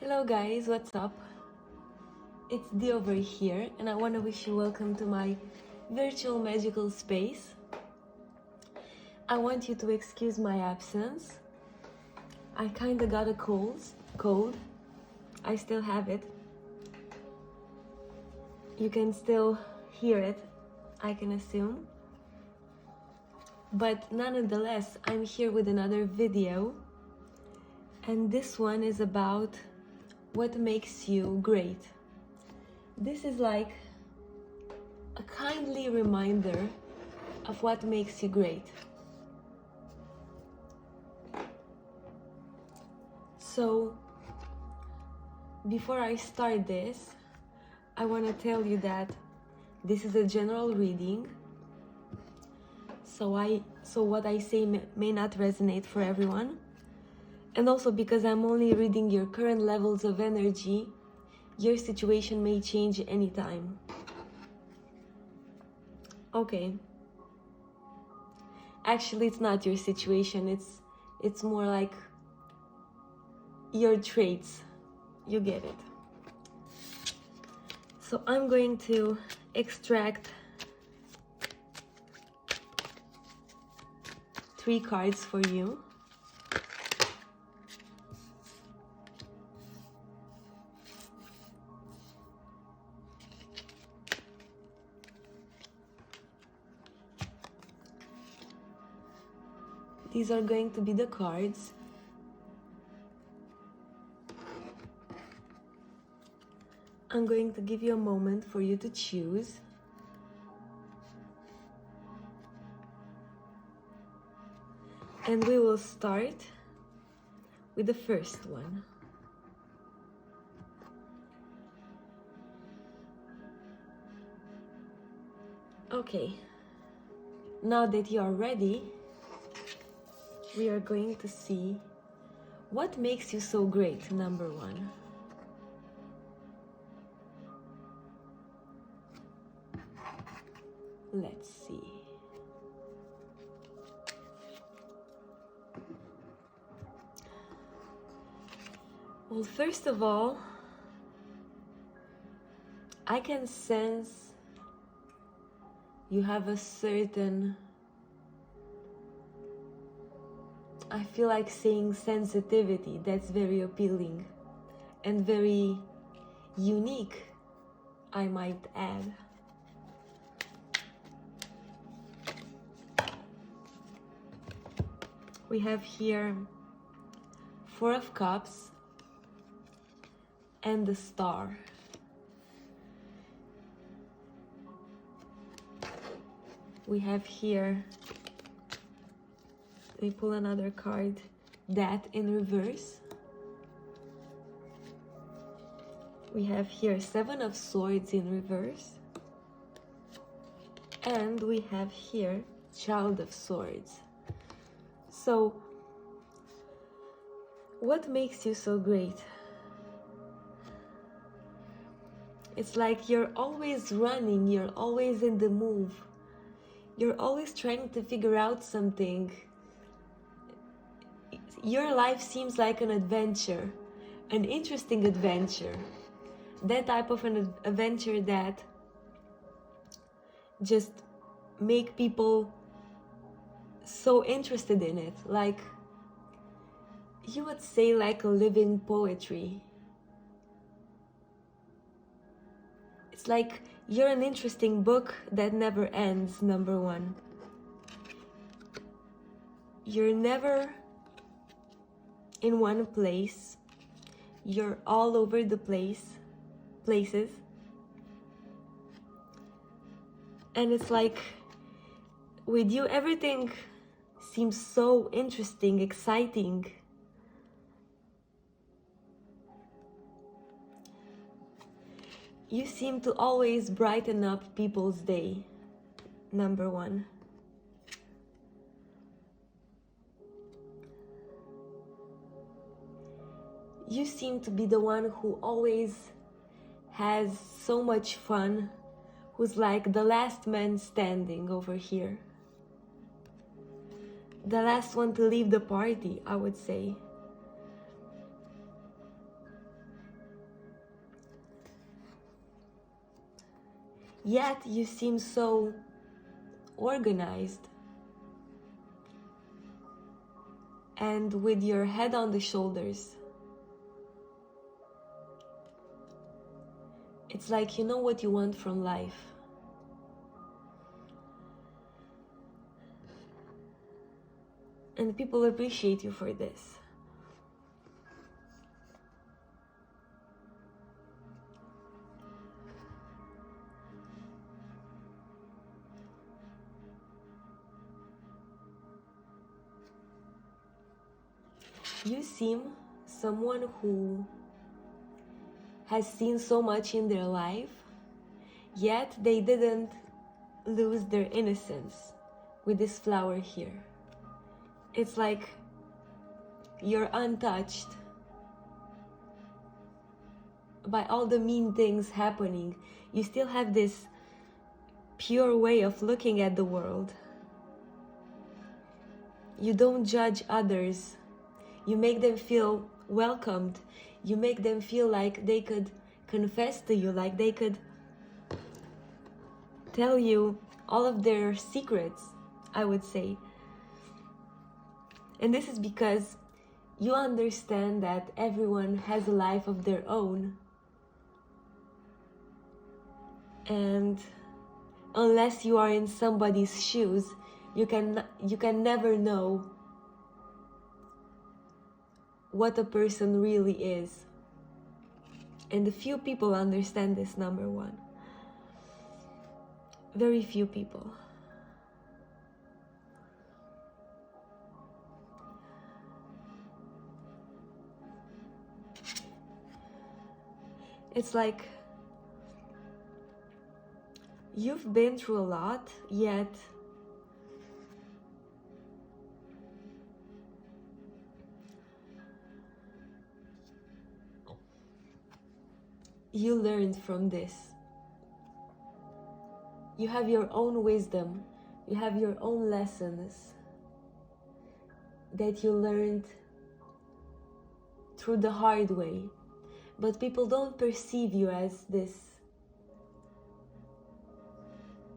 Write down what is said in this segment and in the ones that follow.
Hello guys, what's up? It's Dee over here and I want to wish you welcome to my virtual magical space. I want you to excuse my absence. I kinda got a cold. I still have it. You can still hear it, I can assume. But nonetheless, I'm here with another video. And this one is about what makes you great. This is like a kindly reminder of what makes you great. So, before I start this, I want to tell you that this is a general reading. So what I say may not resonate for everyone. And also because I'm only reading your current levels of energy, your situation may change anytime. Okay. Actually, it's not your situation. It's more like your traits. You get it. So I'm going to extract 3 cards for you. These are going to be the cards. I'm going to give you a moment for you to choose. And we will start with the first one. Okay, now that you are ready, we are going to see what makes you so great, number 1. Let's see. Well, first of all, I can sense you have a certain, I feel like saying sensitivity that's very appealing and very unique, I might add. We have here 4 of Cups and the Star. We have here, we pull another card, that in reverse. We have here 7 of Swords in reverse. And we have here Child of Swords. So, what makes you so great? It's like you're always running, you're always in the move. You're always trying to figure out something. Your life seems like an adventure, an interesting adventure. That type of an adventure that just make people so interested in it. Like, you would say like a living poetry. It's like you're an interesting book that never ends, number 1. You're never in one place. You're all over the places. And it's like, with you, everything seems so interesting, exciting. You seem to always brighten up people's day, number 1. You seem to be the one who always has so much fun, who's like the last man standing over here. The last one to leave the party, I would say. yet you seem so organized and with your head on the shoulders. It's like you know what you want from life. And people appreciate you for this. You seem someone who has seen so much in their life, yet they didn't lose their innocence with this flower here. It's like you're untouched by all the mean things happening. You still have this pure way of looking at the world. You don't judge others. You make them feel welcomed. You make them feel like they could confess to you, like they could tell you all of their secrets, I would say. And this is because you understand that everyone has a life of their own. And unless you are in somebody's shoes, you can never know what a person really is. And a few people understand this, number one. Very few people. It's like you've been through a lot, yet you learned from this. You have your own wisdom. You have your own lessons that you learned through the hard way. But people don't perceive you as this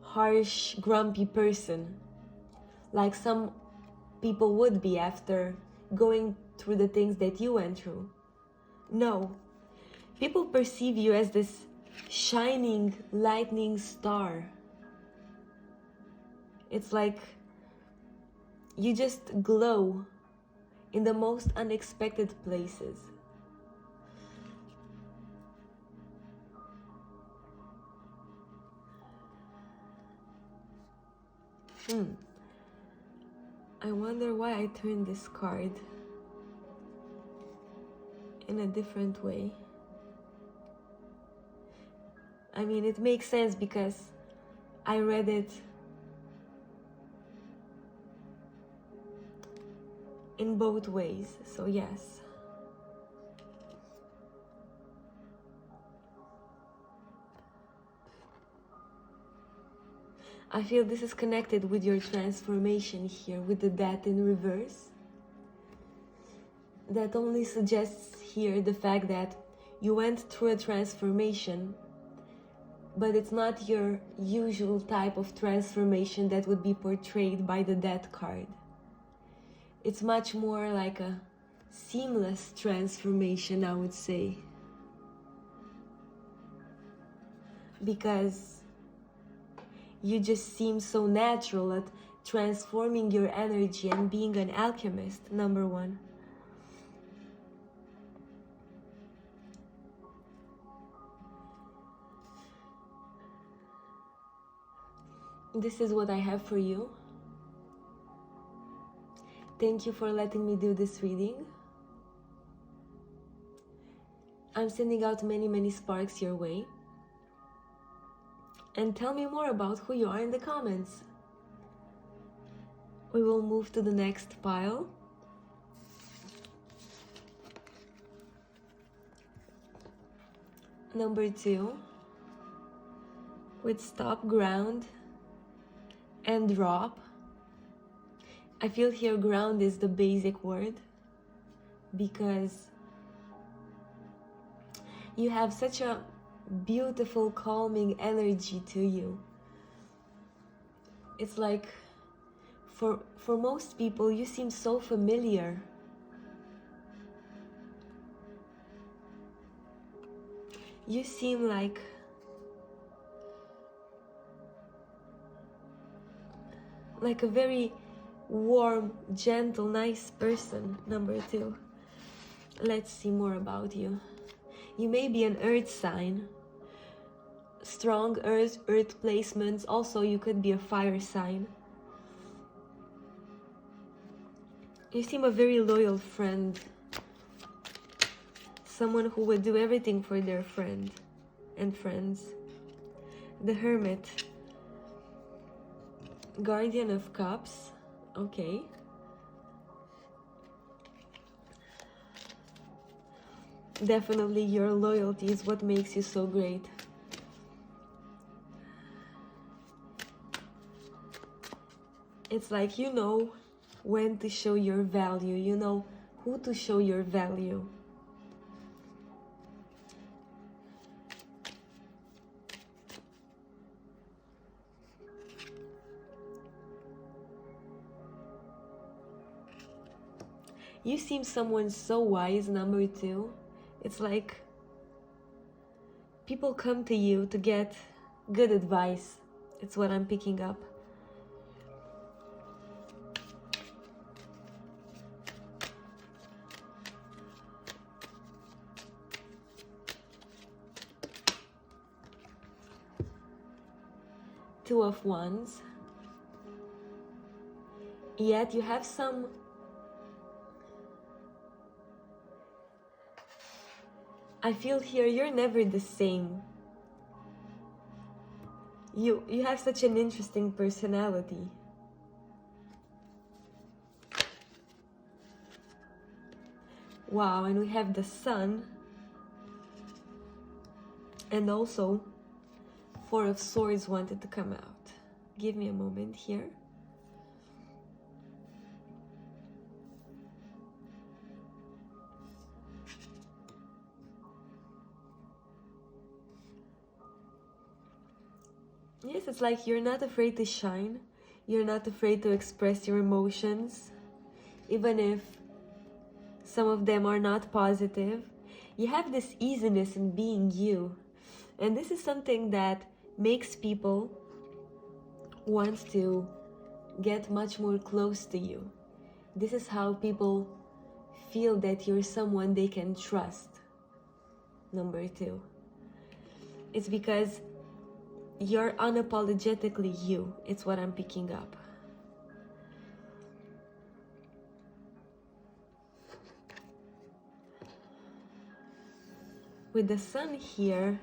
harsh, grumpy person, like some people would be after going through the things that you went through. No. People perceive you as this shining, lightning star. It's like you just glow in the most unexpected places. I wonder why I turned this card in a different way. I mean, it makes sense because I read it in both ways, so yes. I feel this is connected with your transformation here, with the Death in reverse. That only suggests here the fact that you went through a transformation, but it's not your usual type of transformation that would be portrayed by the Death card. It's much more like a seamless transformation, I would say. Because you just seem so natural at transforming your energy and being an alchemist, number one. This is what I have for you. Thank you for letting me do this reading. I'm sending out many, many sparks your way. And tell me more about who you are in the comments. We will move to the next pile. Number 2, with stop, ground, and drop. I feel here ground is the basic word because you have such a beautiful, calming energy to you. It's like, for most people, you seem so familiar. You seem like a very warm, gentle, nice person, number 2. Let's see more about you. You may be an earth sign. Strong earth placements. Also, you could be a fire sign. You seem a very loyal friend. Someone who would do everything for their friend and friends. The Hermit. Guardian of Cups. Okay. Definitely your loyalty is what makes you so great. It's like you know when to show your value. You know who to show your value. You seem someone so wise, number 2. It's like people come to you to get good advice. It's what I'm picking up. Two of Wands. Yet you have some I feel here you're never the same. You have such an interesting personality. Wow, and we have the Sun. And also 4 of Swords wanted to come out. Give me a moment here. Yes, it's like you're not afraid to shine. You're not afraid to express your emotions. Even if some of them are not positive. You have this easiness in being you. And this is something that makes people want to get much more close to you. This is how people feel that you're someone they can trust. Number 2. It's because you're unapologetically you. It's what I'm picking up. With the Sun here,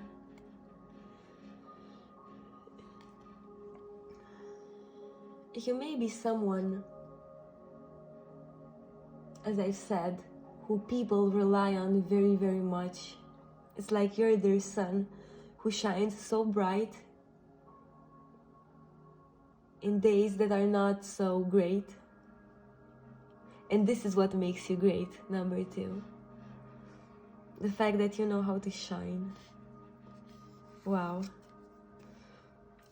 you may be someone, as I said, who people rely on very, very much. It's like you're their sun who shines so bright in days that are not so great. And this is what makes you great, number 2. The fact that you know how to shine. Wow.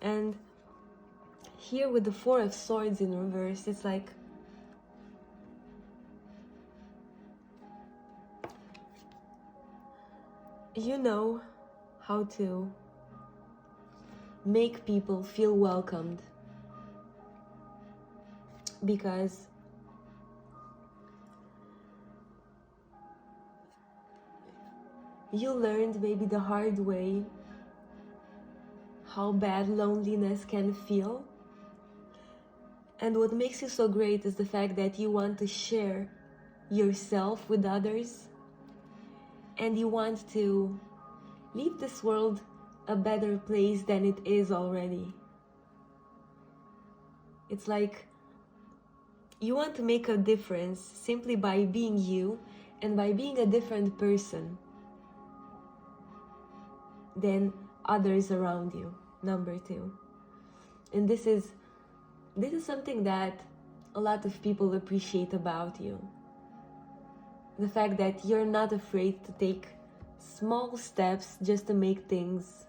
And here with the 4 of Swords in reverse, it's like you know how to make people feel welcomed, because you learned maybe the hard way how bad loneliness can feel. And what makes you so great is the fact that you want to share yourself with others, and you want to leave this world a better place than it is already. It's like you want to make a difference simply by being you and by being a different person than others around you, number 2. And this is something that a lot of people appreciate about you. The fact that you're not afraid to take small steps just to make things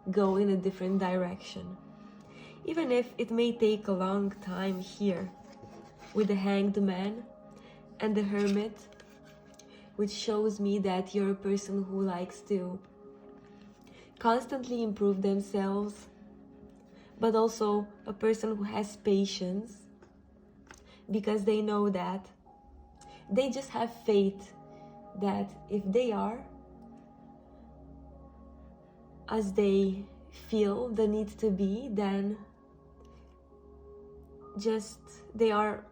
go in a different direction. Even if it may take a long time here with the Hanged Man and the Hermit, which shows me that you're a person who likes to constantly improve themselves, but also a person who has patience, because they know that they just have faith that if they are as they feel the need to be, then just they are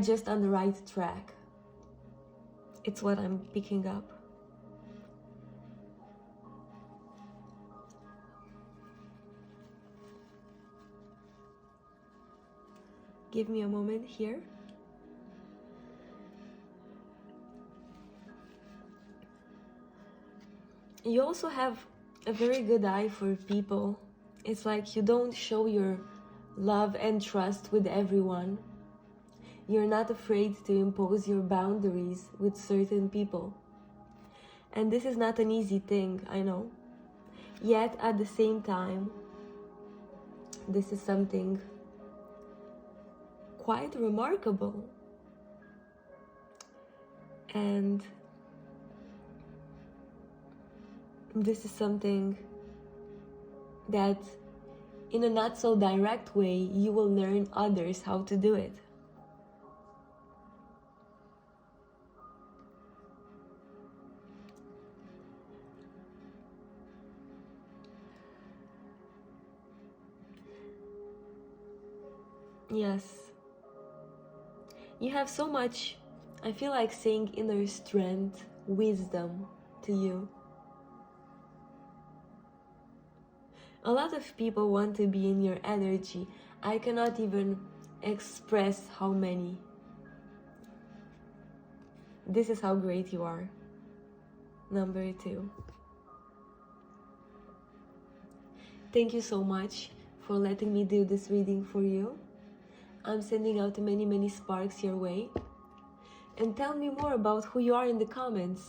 just on the right track. It's what I'm picking up. Give me a moment here. You also have a very good eye for people. It's like you don't show your love and trust with everyone. You're not afraid to impose your boundaries with certain people. And this is not an easy thing, I know. Yet at the same time, this is something quite remarkable. And this is something that in a not so direct way, you will learn others how to do it. Yes. You have so much, I feel like saying, inner strength, wisdom to you. A lot of people want to be in your energy. I cannot even express how many. This is how great you are. Number 2. Thank you so much for letting me do this reading for you. I'm sending out many sparks your way. And tell me more about who you are in the comments.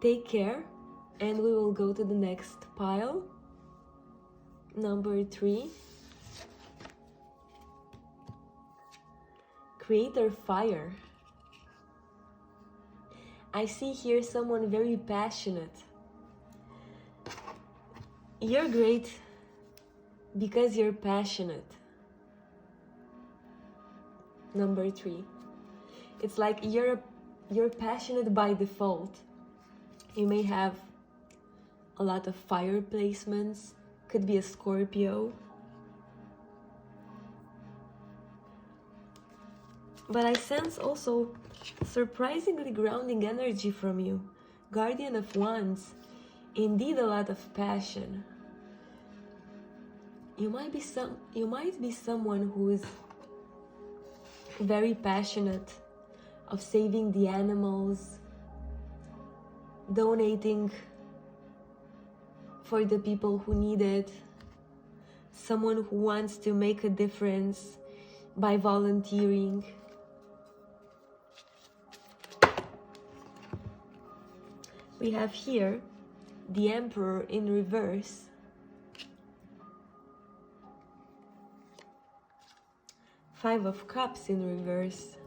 Take care, and we will go to the next pile. Number 3. Creator Fire. I see here someone very passionate. You're great because you're passionate. Number 3. It's like you're passionate by default. You may have a lot of fire placements. Could be a Scorpio. But I sense also surprisingly grounding energy from you. Guardian of Wands. Indeed, a lot of passion. You might be someone who is very passionate of saving the animals, donating for the people who need it, someone who wants to make a difference by volunteering. We have here the Emperor in reverse. Five of Cups in reverse.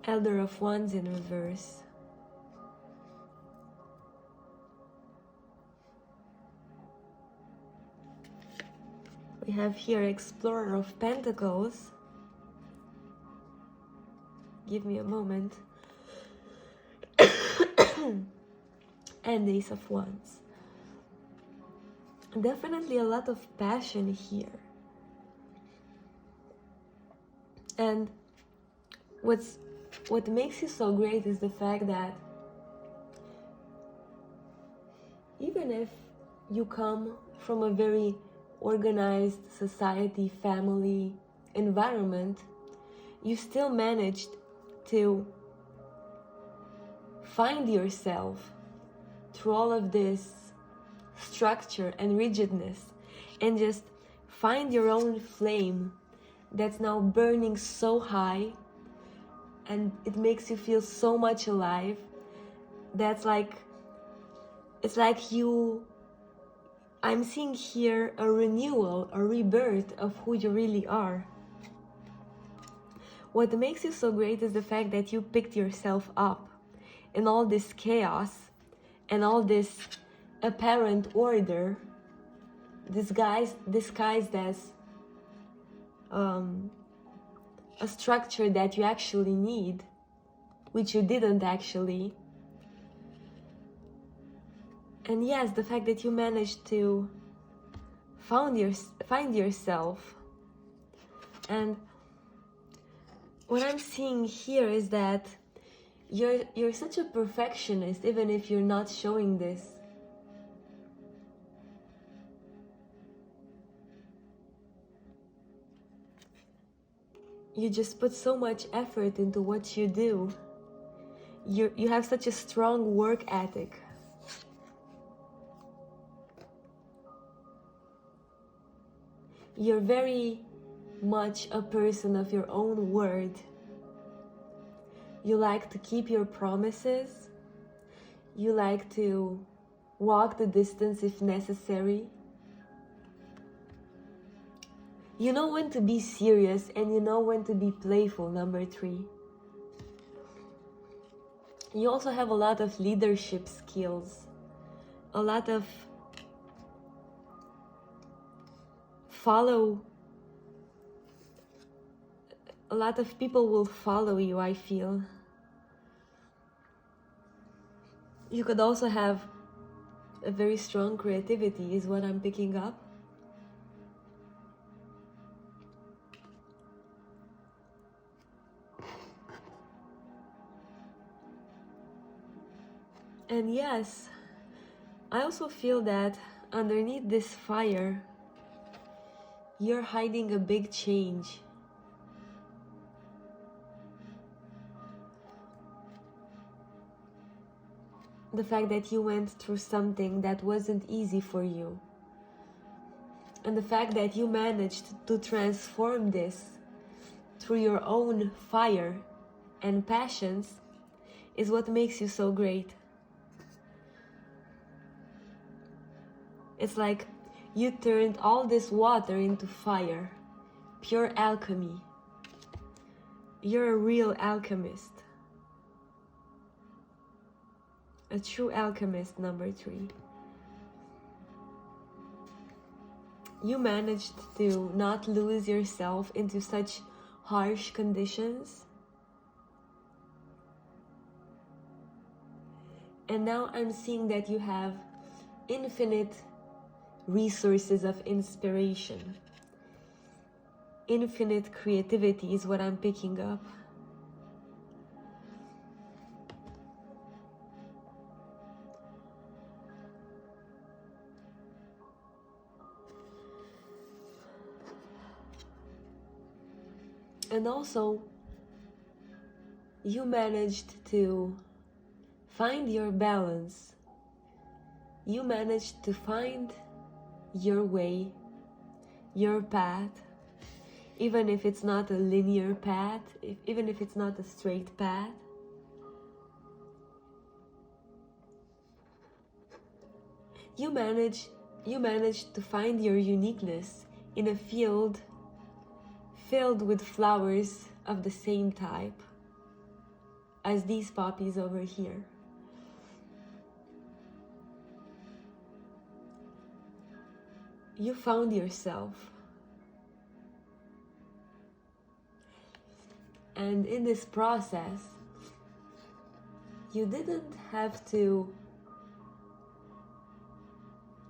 Elder of Wands in reverse. We have here Explorer of Pentacles. Give me a moment. And Ace of Wands. Definitely a lot of passion here. And what makes you so great is the fact that even if you come from a very organized society, family, environment, you still managed to find yourself through all of this structure and rigidness, and just find your own flame that's now burning so high, and it makes you feel so much alive. That's like, it's like I'm seeing here a renewal, a rebirth of who you really are. What makes you so great is the fact that you picked yourself up in all this chaos and all this apparent order disguised as a structure that you actually need, which you didn't actually. And yes, the fact that you managed to find yourself. And what I'm seeing here is that you're such a perfectionist, even if you're not showing this. You just put so much effort into what you do. You have such a strong work ethic. You're very much a person of your own word. You like to keep your promises. You like to walk the distance if necessary. You know when to be serious and you know when to be playful, number 3. You also have a lot of leadership skills, a lot of a lot of people will follow you, I feel. You could also have a very strong creativity, is what I'm picking up. And yes, I also feel that underneath this fire, you're hiding a big change. The fact that you went through something that wasn't easy for you. And the fact that you managed to transform this through your own fire and passions is what makes you so great. It's like you turned all this water into fire, pure alchemy. You're a real alchemist. A true alchemist, number 3. You managed to not lose yourself into such harsh conditions. And now I'm seeing that you have infinite resources of inspiration. Infinite creativity is what I'm picking up. And also, you managed to find your balance. You managed to find your way, your path, even if it's not a linear path, even if it's not a straight path. You managed to find your uniqueness in a field filled with flowers of the same type as these poppies over here. You found yourself. And in this process, you didn't have to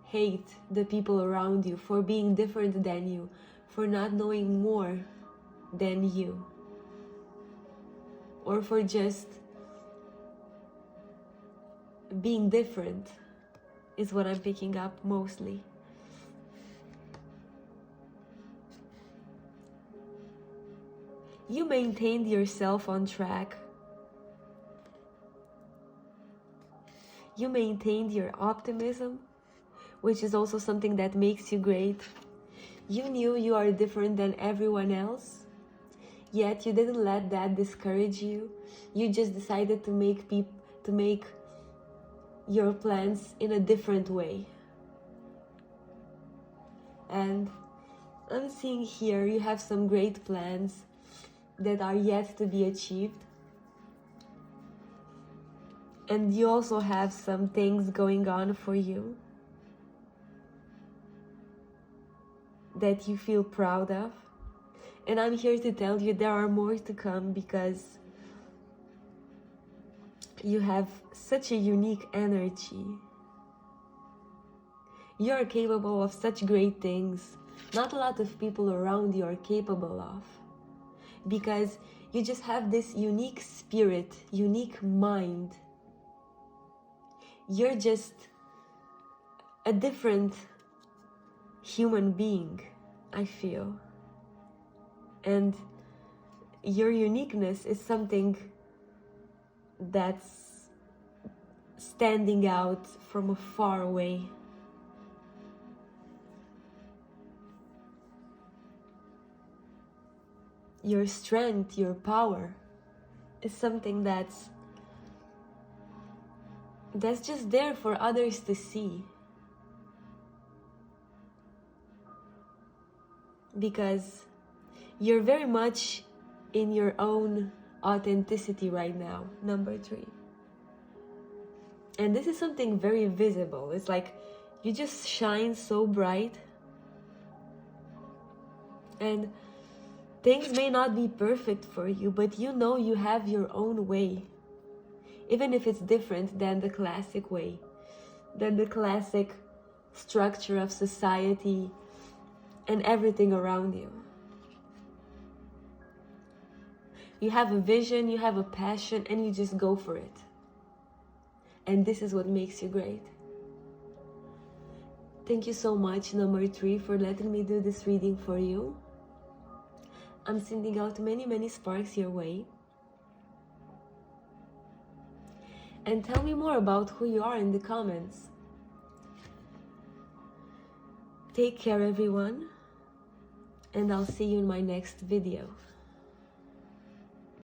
hate the people around you for being different than you, for not knowing more than you, or for just being different, is what I'm picking up mostly. You maintained yourself on track. You maintained your optimism, which is also something that makes you great. You knew you are different than everyone else, yet you didn't let that discourage you. You just decided to make your plans in a different way. And I'm seeing here you have some great plans that are yet to be achieved. And you also have some things going on for you that you feel proud of. And I'm here to tell you there are more to come, because you have such a unique energy. You're capable of such great things not a lot of people around you are capable of, because you just have this unique spirit, unique mind. You're just a different human being, I feel. And your uniqueness is something that's standing out from far away. Your strength, your power is something that's just there for others to see. Because you're very much in your own authenticity right now, number 3. And this is something very visible. It's like you just shine so bright. And things may not be perfect for you, but you know you have your own way. Even if it's different than the classic way, than the classic structure of society and everything around you. You have a vision, you have a passion, and you just go for it. And this is what makes you great. Thank you so much, number 3, for letting me do this reading for you. I'm sending out many, many sparks your way. And tell me more about who you are in the comments. Take care, everyone. And I'll see you in my next video.